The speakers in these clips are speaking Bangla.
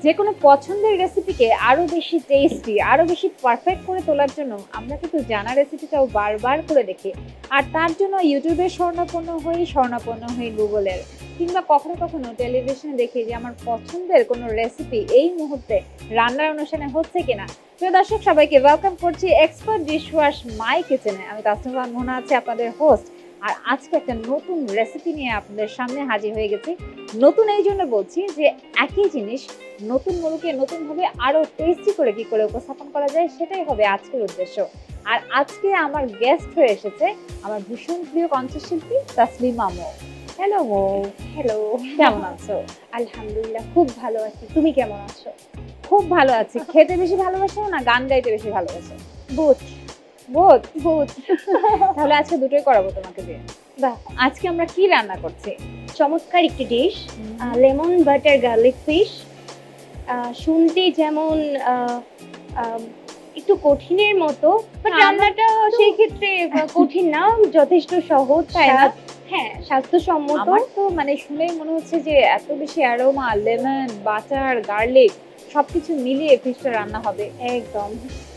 যে কোনো পছন্দের রেসিপিকে আরো বেশি টেস্টি আরো বেশি পারফেক্ট করে তোলার জন্য আমরা কিন্তু জানা রেসিপিটাও বারবার করে দেখি, আর তার জন্য ইউটিউবের স্বর্ণাপন্ন হই গুগলের, কিংবা কখনো কখনো টেলিভিশনে দেখি যে আমার পছন্দের কোনো রেসিপি এই মুহূর্তে রান্নার অনুষ্ঠানে হচ্ছে কিনা। প্রিয় দর্শক, সবাইকে ওয়েলকাম করছি এক্সপার্ট ডিশওয়াশ মাই কিচেনে। আমি তাসনিফা মোনা আছি, আপনাদের হোস্ট। আর আজকে একটা নতুন রেসিপি নিয়ে আপনাদের সামনে হাজির হয়ে গেছি। নতুন এই জন্য বলছি যে একই জিনিস নতুন মোড়কে নতুনভাবে আরো টেস্টি করে কি করে উপস্থাপন করা যায়, সেটাই হবে আজকের উদ্দেশ্য। আর আজকে আমার গেস্ট হয়ে এসেছে আমার ভীষণ প্রিয় কণ্ঠশিল্পী তাসলিমা মৌ। হ্যালো মৌ। হ্যালো, কেমন আছো? আলহামদুলিল্লাহ খুব ভালো আছি। তুমি কেমন আছো? খুব ভালো আছি। খেতে বেশি ভালোবাসো না গান গাইতে বেশি ভালোবাসো? Both both. বোথ। তাহলে আজকে দুটোই করাবো তোমাকে দিয়ে। বাহ, আজকে আমরা কি রান্না করছি? চমৎকার একটি dish, lemon butter garlic fish. শুনতে যেমন একটু কঠিনের মতো, বাট রান্নাটা সেই ক্ষেত্রে কঠিন না, যথেষ্ট সহজ, তাই না? হ্যাঁ, স্বাস্থ্যসম্মত। আমার তো মানে শুনেই মনে হচ্ছে যে এত বেশি অ্যারোমা, লেমন, বাটার, গার্লিক সবকিছু মিলিয়ে ফিশটা রান্না হবে একদম।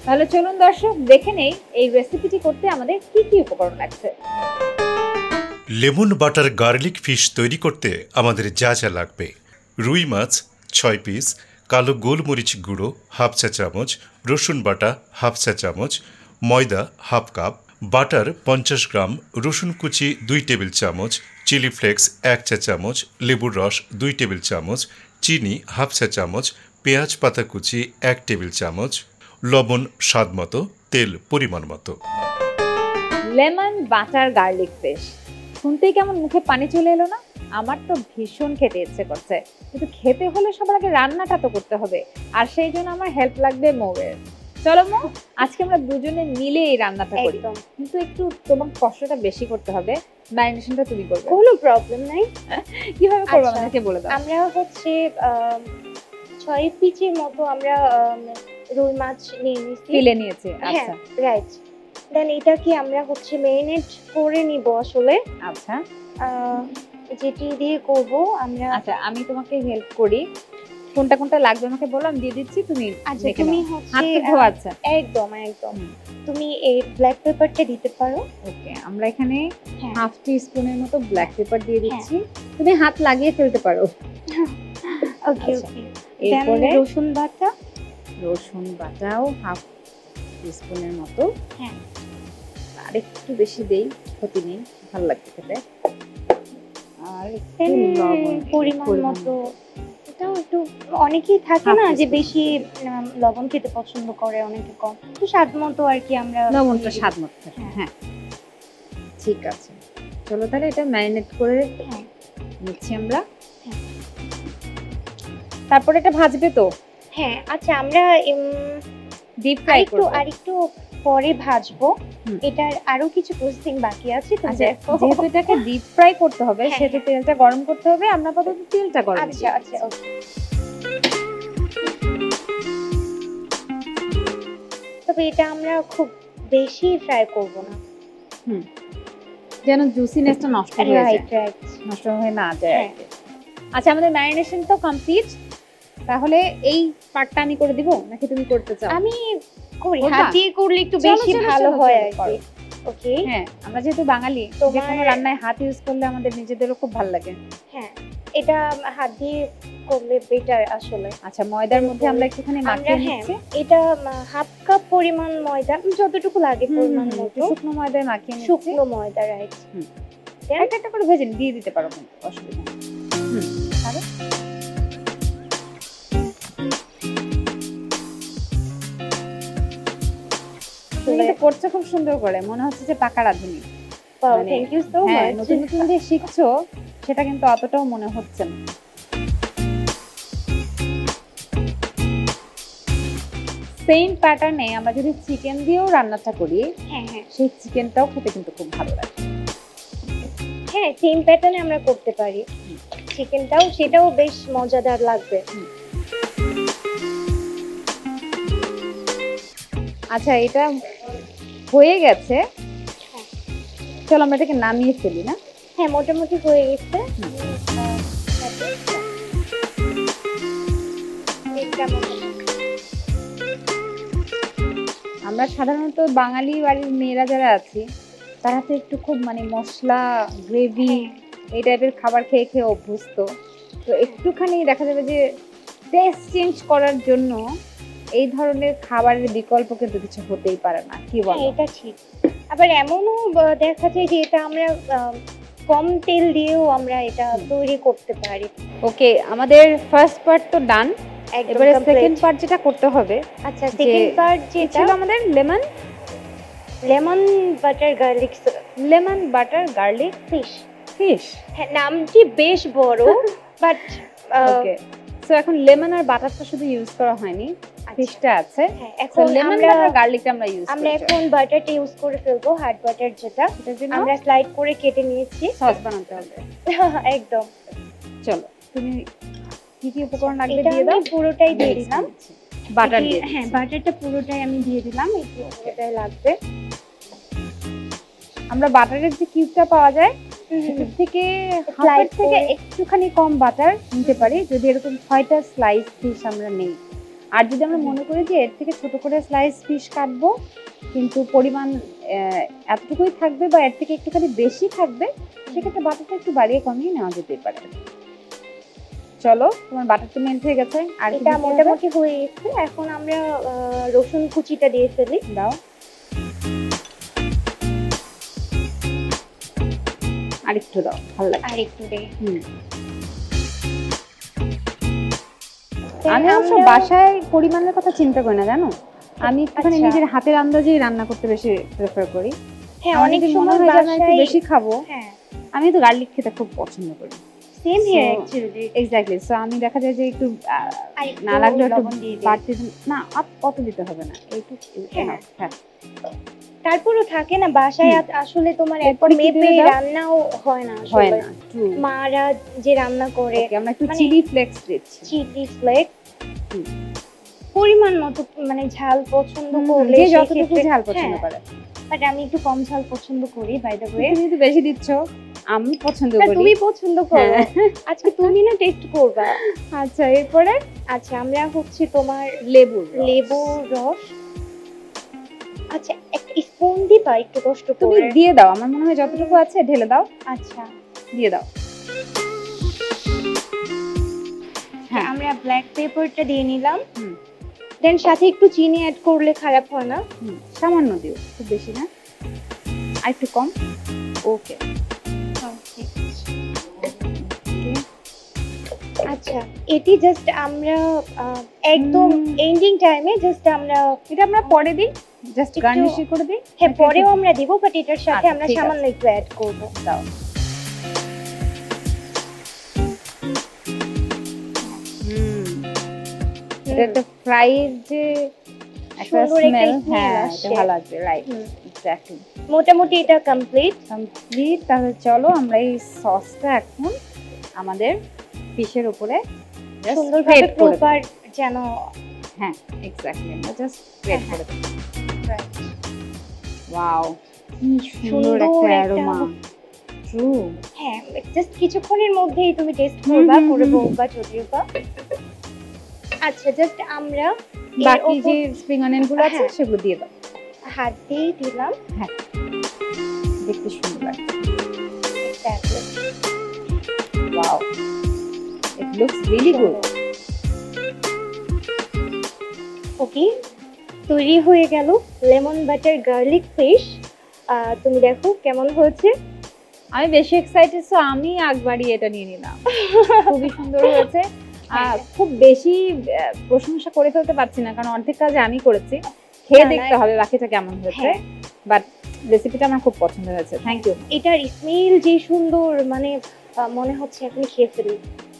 তাহলে চলুন দর্শক দেখে নেই এই রেসিপিটি করতে আমাদের কি কি উপকরণ লাগছে। লেমন বাটার গার্লিক ফিশ তৈরি করতে আমাদের যা যা লাগবে: রুই মাছ 6 পিস, কালো গোলমরিচ গুঁড়ো হাফ চা চামচ, রসুন বাটা হাফ চা চামচ, ময়দা হাফ কাপ, বাটার 50 গ্রাম, রসুন কুচি 2 টেবিল চামচ, চিলি ফ্লেক্স 1 চা চামচ, লেবুর রস 2 টেবিল চামচ, চিনি হাফ চা চামচ, পেঁয়াজ পাতা কুচি 1 টেবিল চামচ, লবণ স্বাদ মতো, তেল পরিমাণ মতো। লেমন বাটার গার্লিক ফিশ শুনতেই কেমন মুখে পানি চলে এলো না? আমার তো ভীষণ খেতে ইচ্ছে করছে, কিন্তু খেতে হলে সবার আগে রান্নাটা তো করতে হবে, আর সেই জন্য আমার হেল্প লাগবে মৌয়ের। চলো মৌ, আজকে আমরা দুজনে মিলে এই রান্নাটা করি। কিন্তু একটু তোমার কষ্টটা বেশি করতে হবে, ম্যারিনেশনটা তুমি করবে। কোনো প্রবলেম নাই। কিভাবে করবো আচ্ছা, আমাকে বলে দাও। আমরা হচ্ছে 6 পিসের মতো আমরা রুই মাছ নিয়ে নিয়েছি, ফিলে নিয়েছি। আচ্ছা রাইট। দেন এটাকে আমরা হচ্ছে ম্যারিনেট করে নিব আসলে। আচ্ছা, যেটি দিয়ে করব আমরা। আচ্ছা আমি তোমাকে হেল্প করি, কোনটা কোনটা লাগবে আমাকে বলো, আমি দিয়ে দিচ্ছি, তুমি আচ্ছা, দেখে তুমি নাও। হচ্ছে হাত ধোয়া আছে? একদম একদম। তুমি এই ব্ল্যাক পেপারটা দিতে পারো। ওকে, আমরা এখানে হ্যাঁ। হাফ টি স্পুনের মতো ব্ল্যাক পেপার দিয়ে দিচ্ছি। তুমি হাত লাগিয়ে ফেলতে পারো। ওকে আচ্ছা, ওকে। এরপরে রসুন বাটা। রসুন বাটাও হাফ টি স্পুনের মতো। হ্যাঁ, আর একটু বেশি দেই, ক্ষতি নেই, ভালো লাগবে খেতে। আর একটু লবণ পরিমাণ মতো। এটাও একটু, অনেকেই থাকে না যে বেশি লবণ খেতে পছন্দ করে, অনেকে কম, তো স্বাদ মতো আর কি আমরা লবণটা স্বাদ মতো থাকে। হ্যাঁ ঠিক আছে, চলো তাহলে এটা ম্যারিনেট করে নিচ্ছি আমরা। তারপরে এটা ভাজবে তো? হ্যাঁ। আচ্ছা, আমরা ডিপ ফ্রাই করব, আরেকটু পরে ভাজবো। এটার আরো কিছু প্রসেসিং বাকি আছে। যেহেতু এটাকে ডিপ ফ্রাই করতে হবে সেহেতু তেলটা গরম করতে হবে। আমরা আপাতত তেলটা গরম। আচ্ছা আচ্ছা, ওকে। তবে এটা আমরা খুব বেশি ফ্রাই করব না, যেন জুসিনেসটা নষ্ট হয়ে যায়, রাইট, নষ্ট হয়ে না যায়। আচ্ছা, আমাদের ম্যারিনেশন তো কমপ্লিট। তাহলে এই পার্টটা আমি করে দিব নাকি তুমি করতে চাও? আমি করি, হাত দিয়ে করলে একটু বেশি ভালো হয় আর কি। ওকে। হ্যাঁ, আমরা যেহেতু বাঙালি, তো যে কোনো রান্নায় হাত ইউজ করলে আমাদের নিজেদেরও খুব ভালো লাগে। হ্যাঁ, এটা হাত দিয়ে করলে বেটার আসলে। আচ্ছা, ময়দার মধ্যে আমরা একটুখানি মাখিয়ে নিচ্ছি। এটা হাফ কাপ পরিমাণ ময়দা, যতটুকু লাগে পরিমাণ মতো শুকনো ময়দায় মাখিয়ে নিচ্ছি। শুকনো ময়দা, রাইট। একটা একটা করে ভেজে দিয়ে দিতে পারো, কোনো অসুবিধা নেই। আরে তুমি তো করছো খুব সুন্দর করে, মনে হচ্ছে যে পাকা রাঁধুনি। Thank you so much. নতুন নতুন যে শিখছো সেটা কিন্তু অতটাও মনে হচ্ছে না। সেম প্যাটার্নে আমরা যদি চিকেন দিয়েও রান্নাটা করি, হ্যাঁ, সেই চিকেনটাও খেতে কিন্তু খুব ভালো লাগে। হ্যাঁ, সেম প্যাটার্নে আমরা করতে পারি চিকেনটাও, সেটাও বেশ মজাদার লাগবে। আচ্ছা, এটা হয়ে গেছে, চলো আমরা এটাকে নামিয়ে ফেলি না? হ্যাঁ, মোটামুটি হয়ে গেছে। আমরা সাধারণত বাঙালি বাড়ির মেয়েরা যারা আছি তারা তো একটু খুব মানে মশলা গ্রেভি এই টাইপের খাবার খেয়ে খেয়ে অভ্যস্ত। তো একটুখানি দেখা যাবে যে টেস্ট চেঞ্জ করার জন্য এই ধরনের খাবারের বিকল্প কিন্তু কিছু হতেই পারে না, কি বল? এটা ঠিক। আবার এমনও দেখা যায় যে এটা আমরা কম তেল দিয়েও আমরা এটা তৈরি করতে পারি। ওকে, আমাদের ফার্স্ট পার্ট তো ডান, একদম এবারে complete। সেকেন্ড পার্ট যেটা করতে হবে আচ্ছা, সেকেন্ড পার্ট যেটা ছিল আমাদের lemon butter garlic garlic fish. Fish, হ্যাঁ, নামটি বেশ বড়, বাট ওকে। সো এখন লেমন আর বাটারটা শুধু ইউজ করা হয়নি, ফিশটা আছে। হ্যাঁ, সো এখন লেমন আমরা বাটার গার্লিকটা আমরা ইউজ আমরা এখন বাটারটা ইউজ করে ফেলবো, হার্ড বাটার যেটা এটার জন্য আমরা স্লাইড করে কেটে নিয়েছি। সস বানাতে হবে। একদম। চলো, তুমি কি কি উপকরণ লাগবে এটা দিয়ে দাও। আমি পুরোটাই দিয়ে দিলাম। বাটার এটি- দিয়ে হ্যাঁ, বাটারটা পুরোটাই আমি দিয়ে দিলাম, একটু পুরোটাই লাগবে। আমরা বাটারের যে কিউবটা পাওয়া যায় সেটার থেকে হাফের Slice থেকে করে। একটুখানি কম বাটার নিতে পারি যদি এরকম 6টা স্লাইস ফিশ আমরা নেই। আর যদি আমরা মনে করি যে এর থেকে ছোট করে স্লাইস ফিশ কাটবো কিন্তু পরিমাণ এতটুকুই থাকবে বা এর থেকে একটুখানি বেশি থাকবে, সেক্ষেত্রে বাটারটা একটু বাড়িয়ে কমিয়ে নেওয়া যেতেই পারে। চলো, তোমার বাটারটা মেল্ট হয়ে গেছে, আর এটা মোটামুটি হয়ে গেছে। এখন আমরা রসুন কুচিটা দিয়ে ফেলি। দাও, আরেকটু দাও, ভালো লাগে। আর একটু দিই। আমি অবশ্য বাসায় পরিমাণের কথা চিন্তা করি না, জানো, আমি একটুখানি আচ্ছা। নিজের হাতের আন্দাজেই রান্না করতে বেশি প্রেফার করি। হ্যাঁ, আমার অনেক যদি মনে সময় হয় যে আমি একটু বাসায় বেশি খাবো, হ্যাঁ, আমি তো গার্লিক খেতে খুব পছন্দ করি। Same here So, actually. Exactly. So আমি দেখা যায় যে একটু আর একটু না লাগলে একটু লবণ দিয়ে দিই। বাড়তি না, অত দিতে হবে না, এইটুকু হ্যাঁ। enough, হ্যাঁ। তারপরও থাকে না বাসায় আসলে তোমার এত এরপরে কি মেপে দিয়ে দাও? রান্নাও হয় না হয় আসলে। না, true. মারা যে রান্না করে Okay, আমরা একটু মানে- চিলি ফ্লেক্স দিচ্ছি। চিলি ফ্লেক্স হুম। পরিমাণ মতো, মানে ঝাল পছন্দ হুম, করলে যে যতটুকু সেক্ষেত্রে- ঝাল পছন্দ হ্যাঁ, করে। বাট আমি একটু কম ঝাল পছন্দ করি, বাই দ্য ওয়ে। তুমি তো বেশি দিচ্ছ, আমি পছন্দ করি। তুমি পছন্দ করো, হ্যাঁ। আজকে তুমি না টেস্ট করবা। আচ্ছা, এরপরে আচ্ছা, আমরা হচ্ছে তোমার লেবুর লেবুর রস। আচ্ছা, একটা স্পুন দিবা একটু কষ্ট তুমি করে। দিয়ে দাও, আমার মনে হয় যতটুকু আছে ঢেলে দাও, আচ্ছা, দিয়ে দাও। হ্যাঁ, আমরা ব্ল্যাক পেপারটা দিয়ে নিলাম। হুম। দেন সাথে একটু চিনি অ্যাড করলে খারাপ হয় না। সামান্য দিও, খুব বেশি না, আর একটু কম। ওকে, আচ্ছা, এটি জাস্ট আমরা একদম এন্ডিং টাইমে জাস্ট আমরা, এটা আমরা পরে দিই, জাস্ট একটু- গার্নিশ করে দিই। হ্যাঁ, পরেও আমরা দিব, বাট এটার সাথে আচ্ছা, আমরা ঠিক আছে। সামান্য একটু অ্যাড করব। দাও। এটা একটা ফ্রাইয়ের যে একটা সুন্দর একটা স্মেল, smell হ্যাঁ, আসছে। এটা ভালো লাগবে, রাইট, হুম। এক্স্যাক্টলি। মোটামুটি এটা কমপ্লিট। কমপ্লিট। তাহলে চলো আমরা এই সসটা এখন আমাদের ফিশের উপরে সুন্দরভাবে প্রপার যেন, হ্যাঁ, এক্স্যাক্টলি, আমরা জাস্ট স্প্রেড করে দেব। ওয়াও, কি সুন্দর একটা সুন্দর একটা- অ্যারোমা। ট্রু। হ্যাঁ, জাস্ট কিছুক্ষণের মধ্যেই তুমি টেস্ট করবা, হুম, করে হুম। বলবা যদিও বা। আচ্ছা, জাস্ট আমরা এর বাকি ওপর যে স্প্রিং অনিয়ন গুলো আছে হ্যাঁ। সেগুলো দিয়ে দাও, হাত দিয়ে দিলাম। দেখতে সুন্দর লাগবে। Exactly. Wow, it looks really good. Okay, তৈরি হয়ে গেল লেমন বাটার গার্লিক ফিশ। তুমি দেখো কেমন হয়েছে। আমি বেশি এক্সাইটেড, সো আমি আগবাড়ি এটা নিয়ে নিলাম। খুবই সুন্দর হয়েছে। খুব বেশি প্রশংসা করে ফেলতে পারছি না, কারণ অর্ধেক কাজে আমি করেছি, খেয়ে না, দেখতে হবে বাকিটা কেমন হয়েছে। হ্যাঁ। বাট রেসিপিটা আমার খুব পছন্দ হয়েছে, থ্যাংক ইউ। এটার স্মেল যে সুন্দর, মানে মনে হচ্ছে এখন খেয়ে ফেলি।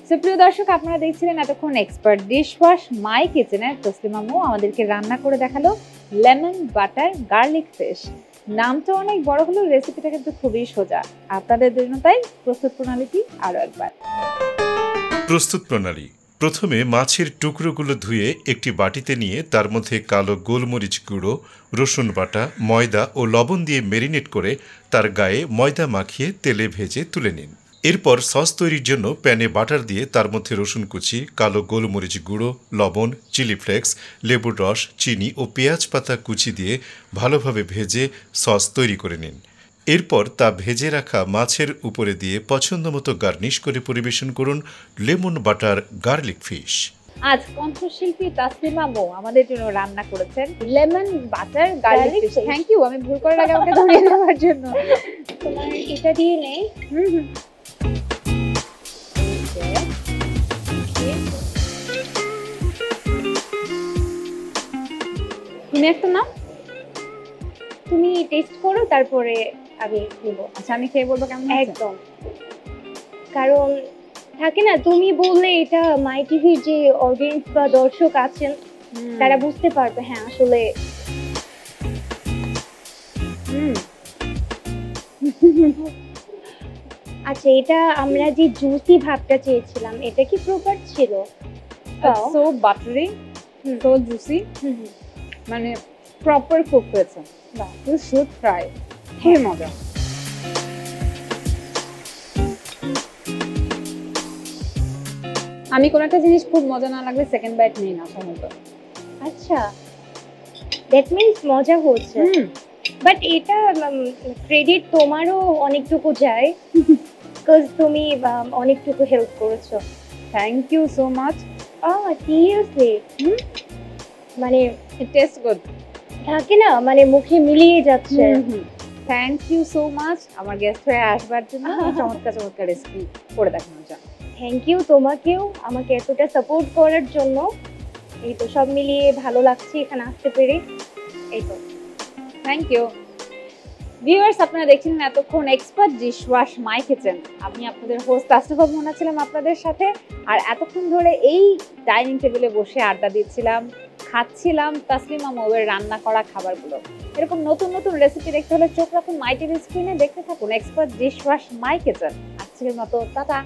সো প্রিয় দর্শক, আপনারা দেখছিলেন এতক্ষণ এক্সপার্ট ডিশ ওয়াশ মাই কিচেনের তসলিমা আম্মু আমাদেরকে রান্না করে দেখালো লেমন বাটার গার্লিক ফিশ। নামটা অনেক বড় হলেও রেসিপিটা কিন্তু খুবই সোজা। আপনাদের জন্য তাই প্রস্তুত প্রণালীটি আরো একবার। প্রস্তুত প্রণালী: প্রথমে মাছের টুকরোগুলো ধুয়ে একটি বাটিতে নিয়ে তার মধ্যে কালো গোলমরিচ গুঁড়ো, রসুন বাটা, ময়দা ও লবণ দিয়ে মেরিনেট করে তার গায়ে ময়দা মাখিয়ে তেলে ভেজে তুলে নিন। এরপর সস তৈরির জন্য প্যানে বাটার দিয়ে তার মধ্যে রসুন কুচি, কালো গোলমরিচ গুঁড়ো, লবণ, চিলি ফ্লেক্স, লেবুর রস, চিনি ও পেঁয়াজ পাতা কুচি দিয়ে ভালোভাবে ভেজে সস তৈরি করে নিন। এরপর তা ভেজে রাখা মাছের উপরে দিয়ে পছন্দমতো গার্নিশ করে পরিবেশন করুন লেমন বাটার গার্লিক ফিশ। আজ কণ্ঠশিল্পী তাসলিমা মৌ আমাদের জন্য রান্না করেছেন lemon butter garlic Garlic fish. fish। Thank you, আমি ভুল করার আগে আমাকে ধরিয়ে দেওয়ার জন্য। তোমার এটা দিয়ে নেই। হুম হুম। তুমি একটা নাও। তুমি টেস্ট করো, তারপরে আমি নিব। আচ্ছা, আমি খেয়ে বলবো কেমন হয়েছে? একদম, কারণ থাকে না, তুমি বললে এটা মাই টিভির যে অডিয়েন্স বা দর্শক আছেন হুম। তারা বুঝতে পারবে হ্যাঁ আসলে। হুম। আচ্ছা, এটা আমরা যে জুসি ভাবটা চেয়েছিলাম এটা কি প্রপার ছিল? তাও? সো বাটারি, হুম। সো জুসি, হুম হুম। মানে প্রপার কুক হয়েছে। বাহ। ইউ শুড ট্রাই, খুবই মজা। আমি কোনো একটা জিনিস খুব মজা না লাগলে সেকেন্ড বাইট নিই না সাধারণত। আচ্ছা, দ্যাট মিন্স মজা হচ্ছে। হুম। বাট এটা ক্রেডিট তোমারও অনেকটুকু যায়, বিকজ তুমি অনেকটুকু হেল্প করেছো। Thank you so much. Seriously, মানে ইট টেস্ট গুড। থাকে না, মানে মুখে মিলিয়ে যাচ্ছে। থ্যাংক ইউ সো মাচ আমার গেস্ট হয়ে আসবার জন্য, চমৎকার চমৎকার রেসিপি করে দেখানোর জন্য। থ্যাংক ইউ তোমাকেও আমাকে এতটা সাপোর্ট করার জন্য। এই তো সব মিলিয়ে ভালো লাগছে এখানে আসতে পেরে। এই তো, থ্যাংক ইউ। ভিউয়ার্স, আপনারা দেখছিলেন এতক্ষণ এক্সপার্ট ডিশওয়াশ মাই কিচেন। আমি আপনাদের হোস্ট আশরাফা মোহনা ছিলাম আপনাদের সাথে। আর এতক্ষণ ধরে এই ডাইনিং টেবিলে বসে আড্ডা দিচ্ছিলাম, খাচ্ছিলাম তাসলিমা মৌয়ের রান্না করা খাবারগুলো। এরকম নতুন নতুন রেসিপি দেখতে হলে চোখ রাখুন মাই টিভি স্ক্রিনে, দেখতে থাকুন এক্সপার্ট ডিশওয়াশ মাই কিচেন। আজকের মতো টাটা।